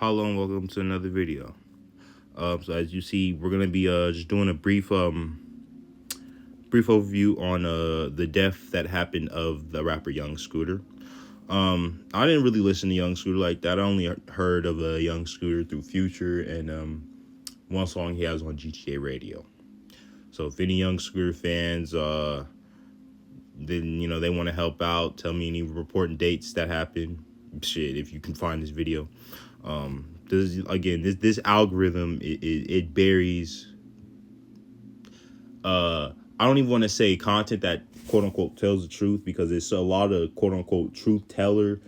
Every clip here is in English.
Hello and welcome to another video. So as you see, we're gonna be just doing a brief overview on the death that happened of the rapper Young Scooter. I didn't really listen to Young Scooter like that. I only heard of Young Scooter through Future and one song he has on GTA Radio. So if any Young Scooter fans then they want to help out, tell me any important dates that happened. Shit, if you can find this video. This algorithm it buries I don't even want to say content that quote unquote tells the truth, because it's a lot of quote unquote truth teller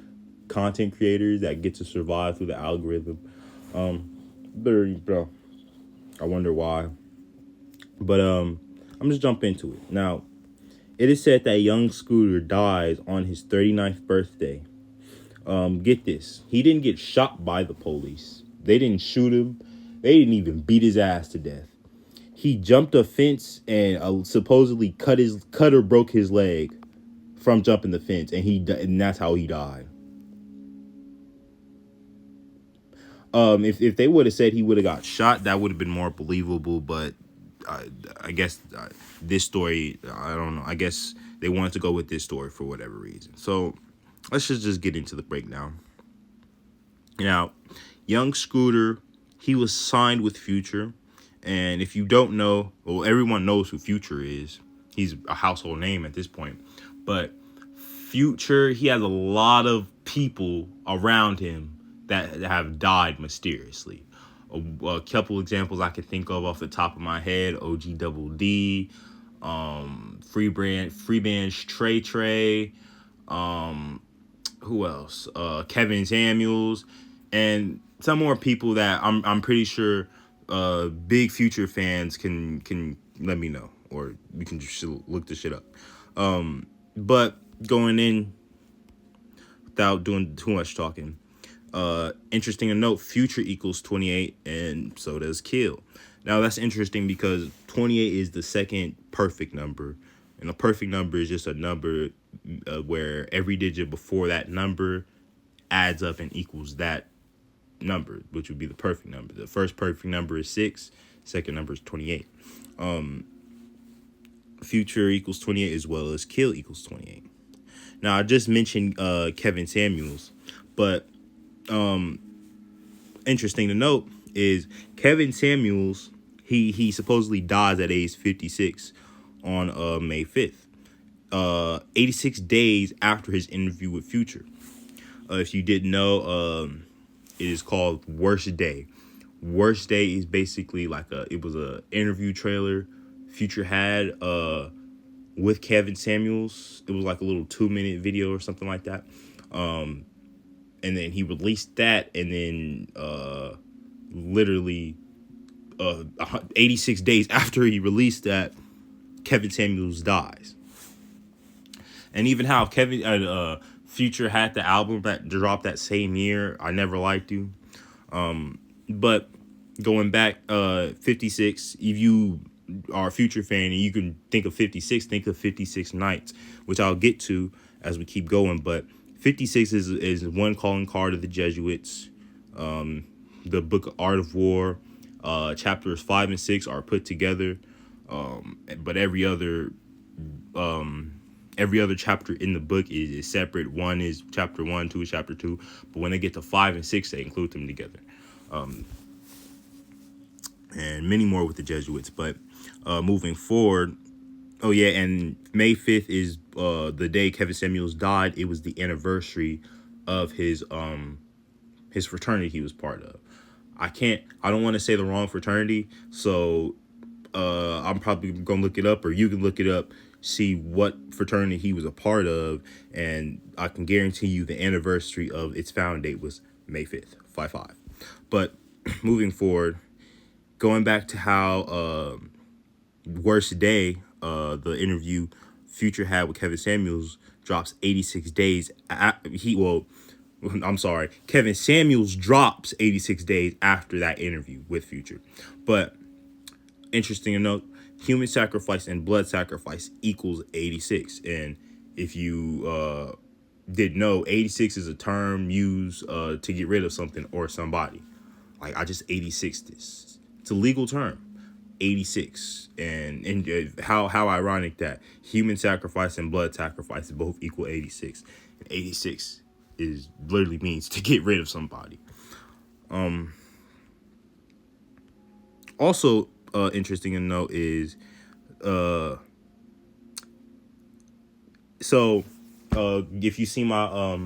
content creators that get to survive through the algorithm. Bro, I wonder why. But I'm just jump into it. Now, it is said that Young Scooter dies on his 39th birthday. Get this. He didn't get shot by the police. They didn't shoot him. They didn't even beat his ass to death. He jumped a fence and supposedly cut or broke his leg from jumping the fence, and that's how he died. If they would have said he would have got shot, that would have been more believable. But I guess this story, I don't know. I guess they wanted to go with this story for whatever reason. So let's just get into the breakdown. Now, Young Scooter, he was signed with Future. And if you don't know, well, everyone knows who Future is. He's a household name at this point. But Future, he has a lot of people around him that have died mysteriously. A couple examples I can think of off the top of my head: OG Double D, Freeband's Trey, who else? Kevin Samuels, and some more people that I'm pretty sure big Future fans can let me know, or we can just look this shit up. But going in without doing too much talking, interesting to note, Future equals 28, and so does Kill. Now that's interesting because 28 is the second perfect number, and a perfect number is just a number where every digit before that number adds up and equals that number, which would be the perfect number. The first perfect number is 6, second number is 28. Future equals 28 as well as Kill equals 28. Now I just mentioned Kevin Samuels, but interesting to note is Kevin Samuels, he supposedly dies at age 56 on May 5th, 86 days after his interview with Future. If you didn't know, it is called Worst Day. Worst Day is basically like it was a interview trailer Future had with Kevin Samuels. It was like a little 2-minute video or something like that. And then he released that, and then literally 86 days after he released that, Kevin Samuels dies. And even how Future had the album that dropped that same year, I Never Liked You. But going back, 56, if you are a Future fan and you can think of 56, think of 56 Nights, which I'll get to as we keep going. But 56 is one calling card of the Jesuits. The book of Art of War, chapters 5 and 6 are put together. But every other chapter in the book is separate. One is chapter 1, 2 is chapter 2. But when they get to 5 and 6, they include them together. And many more with the Jesuits. But moving forward, oh yeah, and May 5th is the day Kevin Samuels died. It was the anniversary of his fraternity he was part of. I don't want to say the wrong fraternity, so I'm probably gonna look it up, or you can look it up, see what fraternity he was a part of, and I can guarantee you the anniversary of its found date was May 5th, 5/5. But moving forward, going back to how Worst Day, the interview Future had with Kevin Samuels, drops 86 days. Kevin Samuels drops 86 days after that interview with Future. But interesting to note, human sacrifice and blood sacrifice equals 86. And if you didn't know, 86 is a term used to get rid of something or somebody. Like, I just 86 this. It's a legal term. 86. And how ironic that human sacrifice and blood sacrifice both equal 86. And 86 is literally means to get rid of somebody. Also, interesting to note is so if you see my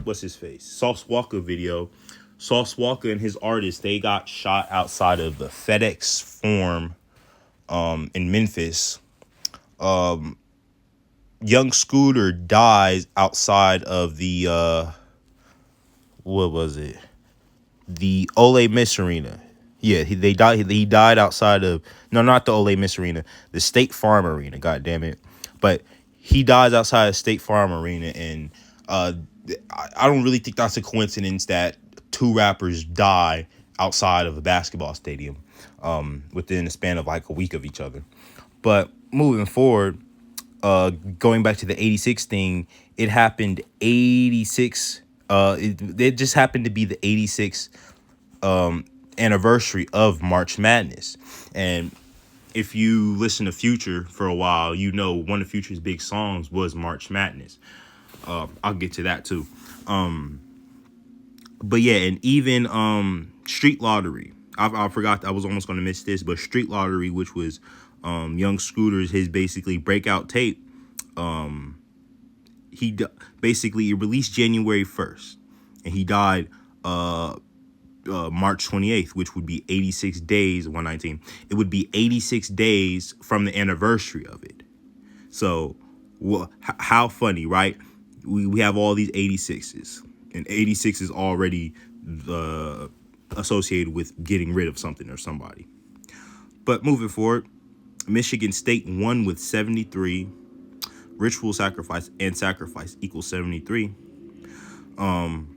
what's his face, Sauce Walker video, Sauce Walker and his artist, they got shot outside of the FedEx Forum in Memphis. Young Scooter dies outside of the what was it? The Ole Miss Arena. Yeah, they died. He died outside of, no, not the Ole Miss Arena, the State Farm Arena. God damn it! But he dies outside of State Farm Arena, and uh, I don't really think that's a coincidence that two rappers die outside of a basketball stadium, within the span of like a week of each other. But moving forward, going back to the 86 thing, it happened 86. It just happened to be the 86 anniversary of March Madness. And if you listen to Future for a while, you know one of Future's big songs was March Madness. I'll get to that too. But yeah, and even Street Lottery. I forgot, I was almost going to miss this, but Street Lottery, which was Young Scooter's, his basically breakout tape, basically it released January 1st, and he died March 28th, which would be 86 days, 119. It would be 86 days from the anniversary of it. So, how funny, right? We have all these 86s, and 86 is already associated with getting rid of something or somebody. But moving forward, Michigan State won with 73. Ritual sacrifice and sacrifice equals 73. And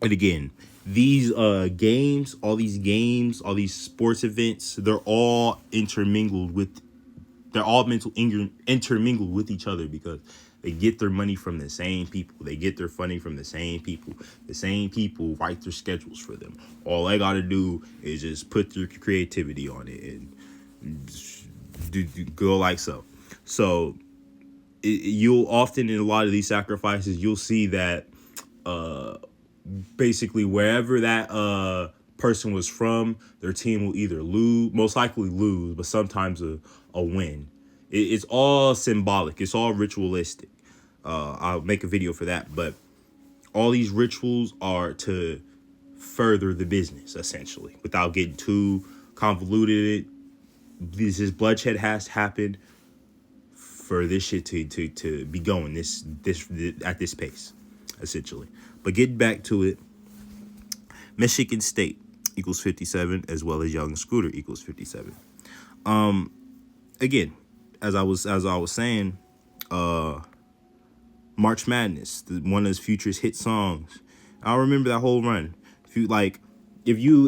again, these games, all these sports events, they're all intermingled with intermingled with each other, because they get their money from the same people. They get their funding from the same people. The same people write their schedules for them. All they got to do is just put their creativity on it and go like so. So you'll often, in a lot of these sacrifices, you'll see that basically wherever that person was from, their team will either lose, most likely lose, but sometimes a win. It's all symbolic. It's all ritualistic. I'll make a video for that, but all these rituals are to further the business, essentially, without getting too convoluted. This bloodshed has happened for this shit to be going this at this pace, essentially. But getting back to it, Michigan State equals 57, as well as Young Scooter equals 57. Again, as I was saying, March Madness, one of his Future's hit songs. I remember that whole run. If you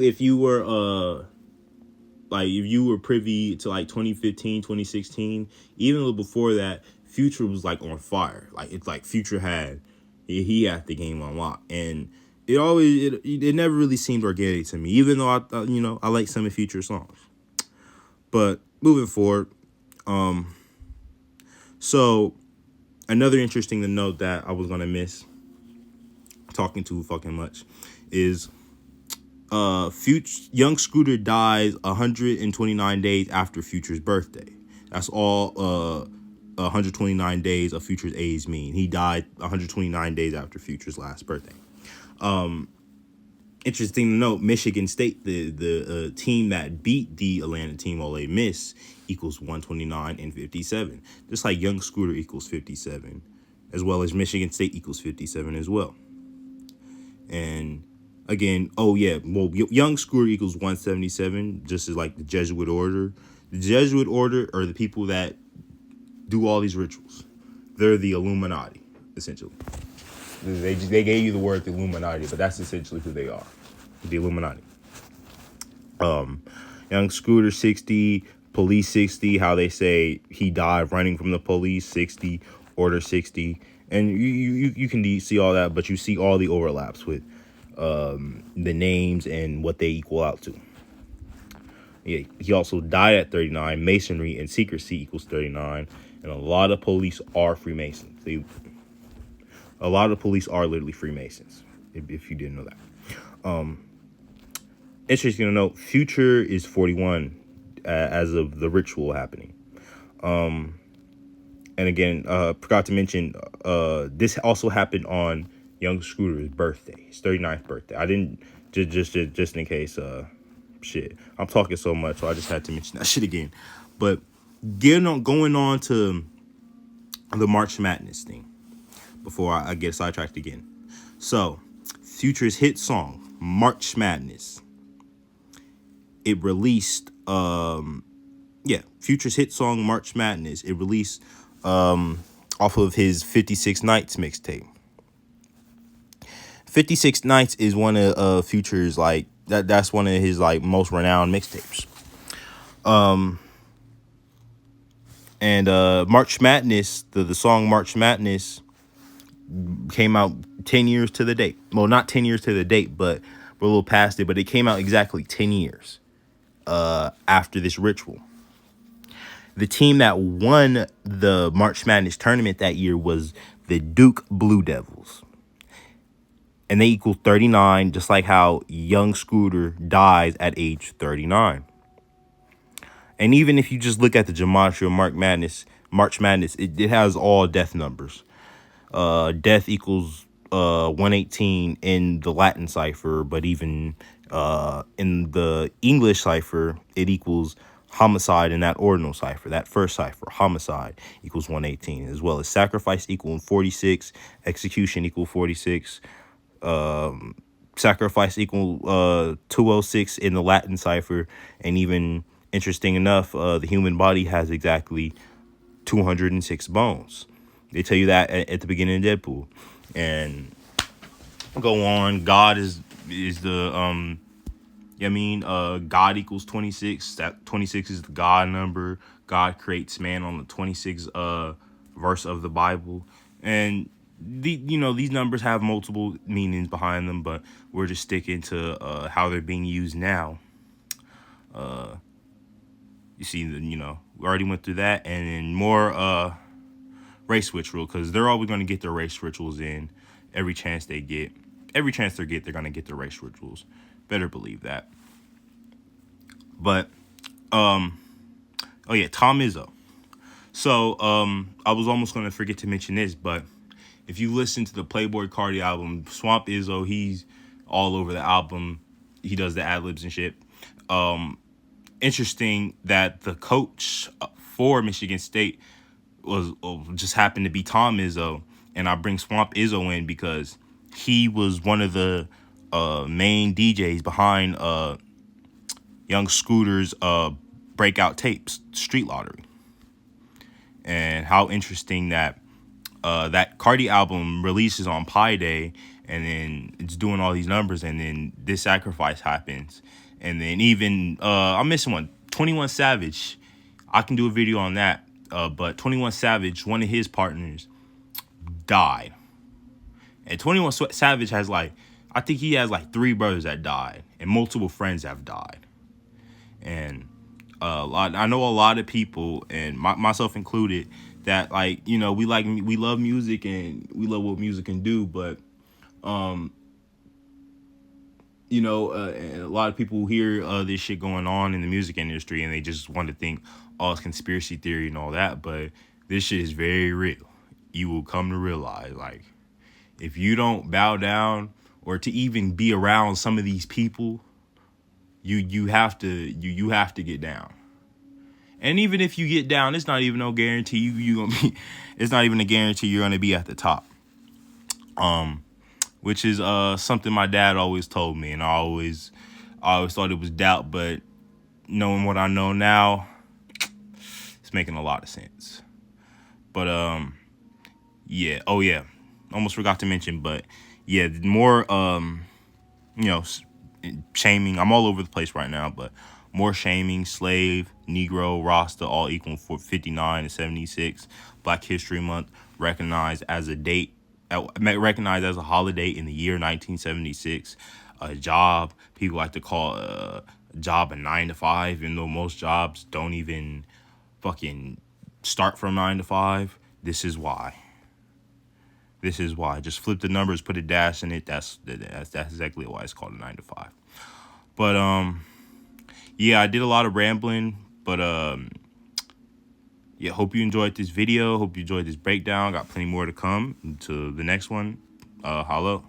were privy to like 2015, 2016, even a little before that, Future was like on fire. Like, it's like Future he had the game on lock, and it never really seemed organic to me, even though I like some of Future songs. But moving forward, so another interesting to note that I was gonna miss talking too fucking much is Young Scooter dies 129 days after Future's birthday. That's all 129 days of Future's age mean. He died 129 days after Future's last birthday. Interesting to note, Michigan State, the team that beat the Atlanta team, Ole Miss, equals 129 and 57. Just like Young Scooter equals 57, as well as Michigan State equals 57 as well. And again, Young Scooter equals 177, just as like the Jesuit order. The Jesuit order are the people that do all these rituals. They're the Illuminati, essentially. They gave you the word the Illuminati, but that's essentially who they are. The Illuminati. Young Scooter 60, police 60, how they say he died running from the police 60, order 60, And you can see all that, but you see all the overlaps with the names and what they equal out to. Yeah, he also died at 39. Masonry and secrecy equals 39. And a lot of police are Freemasons. A lot of police are literally Freemasons, if you didn't know that. Interesting to note, Future is 41 as of the ritual happening. And again, forgot to mention, this also happened on Young Scooter's birthday, his 39th birthday. I didn't, just in case, shit. I'm talking so much, so I just had to mention that shit again. But going on to the March Madness thing before I get sidetracked again. So, Future's hit song, March Madness. It released, Future's hit song, March Madness. It released off of his 56 Nights mixtape. 56 Nights is one of Future's, like, that's one of his, like, most renowned mixtapes. And March Madness, the song March Madness came out 10 years to the date. Well, not 10 years to the date, but we're a little past it, but it came out exactly 10 years after this ritual. The team that won the March Madness tournament that year was the Duke Blue Devils. And they equal 39, just like how Young Scooter dies at age 39. And even if you just look at the Gematria March Madness, it has all death numbers. Death equals 118 in the Latin cipher, but even in the English cipher, it equals homicide in that ordinal cipher. That first cipher, homicide, equals 118, as well as sacrifice equal 46, execution equal 46, sacrifice equal 206 in the Latin cipher, and even interesting enough, the human body has exactly 206 bones. They tell you that at the beginning of Deadpool. And go on, God is the God equals 26. That 26 is the God number. God creates man on the 26th verse of the Bible. And these numbers have multiple meanings behind them, but we're just sticking to how they're being used now. You see, we already went through that, and then more race ritual, because they're always going to get their race rituals in every chance they get. Every chance they get, they're going to get their race rituals. Better believe that. But, Tom Izzo. So, I was almost going to forget to mention this, but if you listen to the Playboy Cardi album, Swamp Izzo, he's all over the album. He does the ad-libs and shit. Interesting that the coach for Michigan State just happened to be Tom Izzo, and I bring Swamp Izzo in because he was one of the main DJs behind Young Scooter's breakout tapes, Street Lottery. And how interesting that that Cardi album releases on Pi Day, and then it's doing all these numbers, and then this sacrifice happens. And then even I'm missing one, 21 Savage. I can do a video on that. But 21 Savage, one of his partners, died. And 21 Savage has I think he has 3 brothers that died, and multiple friends have died. And I know a lot of people, and myself included, that we love music and we love what music can do, but and a lot of people hear this shit going on in the music industry, and they just want to think, oh, it's conspiracy theory and all that. But this shit is very real. You will come to realize, if you don't bow down or to even be around some of these people, you have to get down. And even if you get down, it's not even no guarantee you gonna be. It's not even a guarantee you're gonna be at the top. Which is something my dad always told me, and I always thought it was doubt, but knowing what I know now, it's making a lot of sense. But almost forgot to mention, but yeah, more shaming. I'm all over the place right now, but more shaming, slave, Negro, Rasta, all equal for 59 and 76. Black History Month, recognized as a date, recognized as a holiday in the year 1976. A job people like to call a job a 9 to 5, even though most jobs don't even fucking start from 9 to 5. This is why. This is why. Just flip the numbers, put a dash in it. That's exactly why it's called a 9 to 5. But yeah, I did a lot of rambling, but yeah, hope you enjoyed this video. Hope you enjoyed this breakdown. Got plenty more to come. To the next one. Hello.